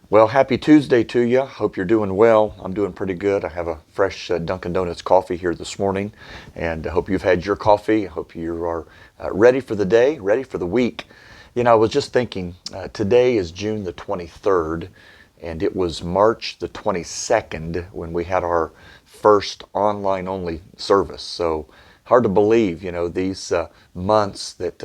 Well, happy Tuesday to you. Hope you're doing well. I'm doing pretty good. I have a fresh Dunkin' Donuts coffee here this morning, and I hope you've had your coffee. I hope you are ready for the day, ready for the week. I was just thinking, today is June the 23rd, and it was March the 22nd when we had our first online only service. So hard to believe, these months that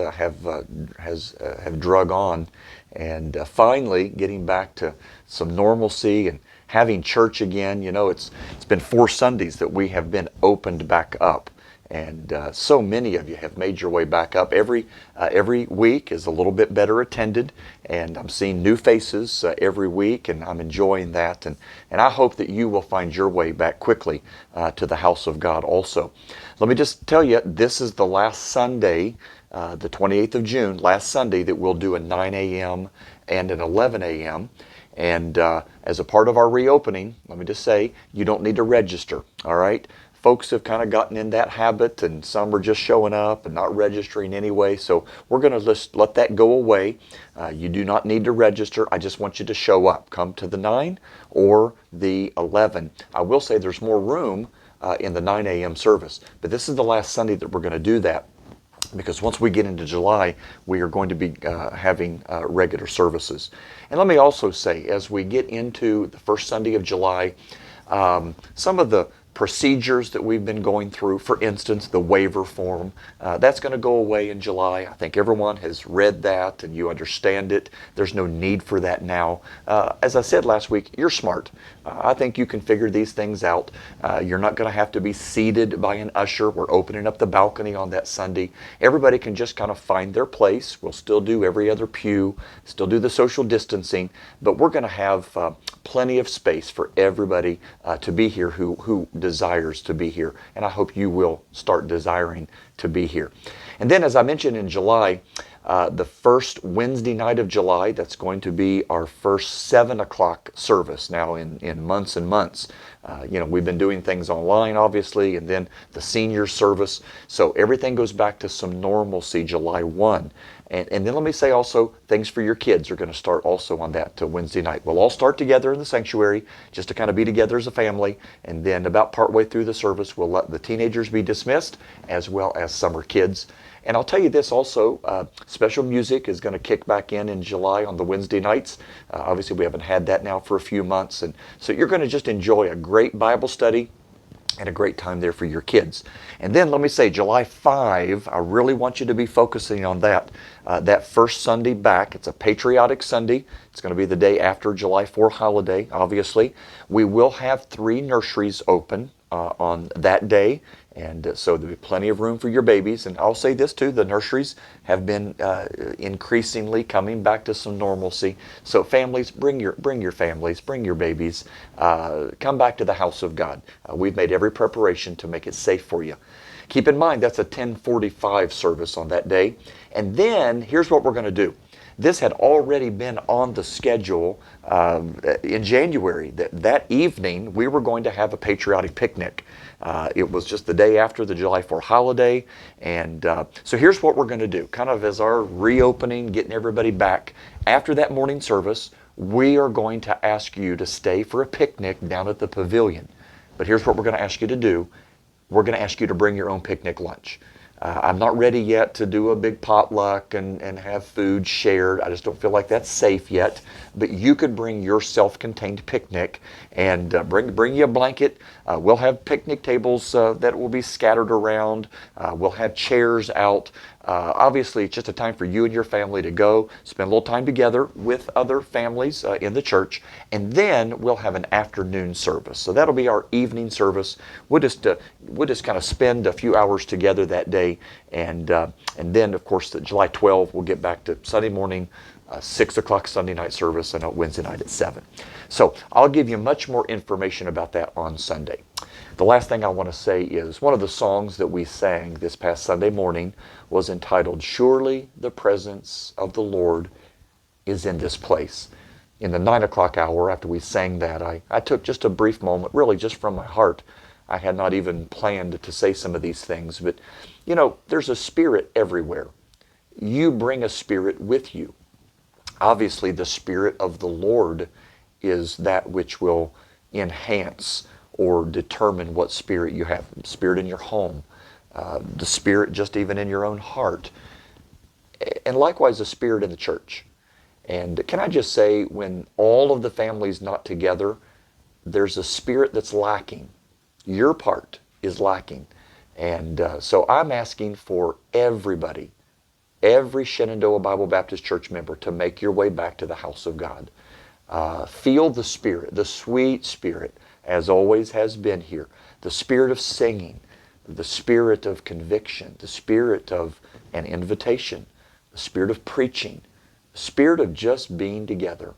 have drug on, and finally getting back to some normalcy and having church again. It's been 4 Sundays that we have been opened back up. And so many of you have made your way back up. Every week is a little bit better attended, and I'm seeing new faces every week, and I'm enjoying that. And I hope that you will find your way back quickly to the house of God also. Let me just tell you, this is the last Sunday, the 28th of June, last Sunday, that we'll do a 9 a.m. and an 11 a.m. And as a part of our reopening, let me just say, you don't need to register, all right? Folks have kind of gotten in that habit, and some are just showing up and not registering anyway. So we're going to just let that go away. You do not need to register. I just want you to show up. Come to the 9 or the 11. I will say there's more room in the 9 a.m. service, but this is the last Sunday that we're going to do that, because once we get into July, we are going to be having regular services. And let me also say, as we get into the first Sunday of July, some of the procedures that we've been going through, for instance, the waiver form, that's going to go away in July. I think everyone has read that and you understand it. There's no need for that now. As I said last week, you're smart. I think you can figure these things out. You're not going to have to be seated by an usher. We're opening up the balcony on that Sunday. Everybody can just kind of find their place. We'll still do every other pew, still do the social distancing, but we're going to have plenty of space for everybody to be here who desires to be here. And I hope you will start desiring to be here. And then, as I mentioned, in July, the first Wednesday night of July, that's going to be our first 7 o'clock service. Now, in months and months, we've been doing things online, obviously, and then the senior service. So everything goes back to some normalcy July 1. And then let me say also, things for your kids are going to start also on that Wednesday night. We'll all start together in the sanctuary just to kind of be together as a family. And then about partway through the service, we'll let the teenagers be dismissed, as well as summer kids. And I'll tell you this also, special music is going to kick back in July on the Wednesday nights. Obviously, we haven't had that now for a few months. And so you're going to just enjoy a great Bible study and a great time there for your kids. And then let me say, July 5, I really want you to be focusing on that first Sunday back. It's a patriotic Sunday. It's going to be the day after July 4th holiday, obviously. We will have 3 nurseries open on that day. And so there'll be plenty of room for your babies. And I'll say this too, the nurseries have been increasingly coming back to some normalcy. So families, bring your families, bring your babies, come back to the house of God. We've made every preparation to make it safe for you. Keep in mind, that's a 10:45 service on that day. And then here's what we're going to do. This had already been on the schedule in January. That evening, we were going to have a patriotic picnic. It was just the day after the July 4th holiday. And so here's what we're going to do, kind of as our reopening, getting everybody back. After that morning service, we are going to ask you to stay for a picnic down at the pavilion. But here's what we're going to ask you to do. We're going to ask you to bring your own picnic lunch. I'm not ready yet to do a big potluck and have food shared. I just don't feel like that's safe yet. But you could bring your self-contained picnic and bring you a blanket. We'll have picnic tables that will be scattered around. We'll have chairs out. Obviously, it's just a time for you and your family to go, spend a little time together with other families in the church, and then we'll have an afternoon service. So that'll be our evening service. We'll just kind of spend a few hours together that day, and then, of course, the July 12th, we'll get back to Sunday morning, 6 o'clock Sunday night service, and a Wednesday night at 7. So I'll give you much more information about that on Sunday. The last thing I want to say is one of the songs that we sang this past Sunday morning was entitled, "Surely the Presence of the Lord is in this place." In the 9 o'clock hour, after we sang that, I took just a brief moment, really just from my heart. I had not even planned to say some of these things, but there's a spirit everywhere. You bring a spirit with you. Obviously, the Spirit of the Lord is that which will enhance or determine what spirit you have. Spirit in your home, the spirit just even in your own heart, and likewise the spirit in the church. And can I just say, when all of the family's not together, there's a spirit that's lacking. Your part is lacking. And so I'm asking for everybody, every Shenandoah Bible Baptist Church member, to make your way back to the house of God. Feel the Spirit, the sweet Spirit, as always has been here. The Spirit of singing, the Spirit of conviction, the Spirit of an invitation, the Spirit of preaching, the Spirit of just being together.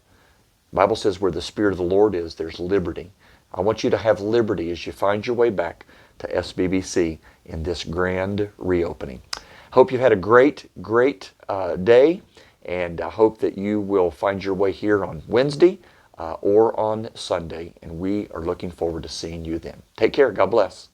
The Bible says where the Spirit of the Lord is, there's liberty. I want you to have liberty as you find your way back to SBBC in this grand reopening. Hope you've had a great day, and I hope that you will find your way here on Wednesday or on Sunday, and we are looking forward to seeing you then. Take care. God bless.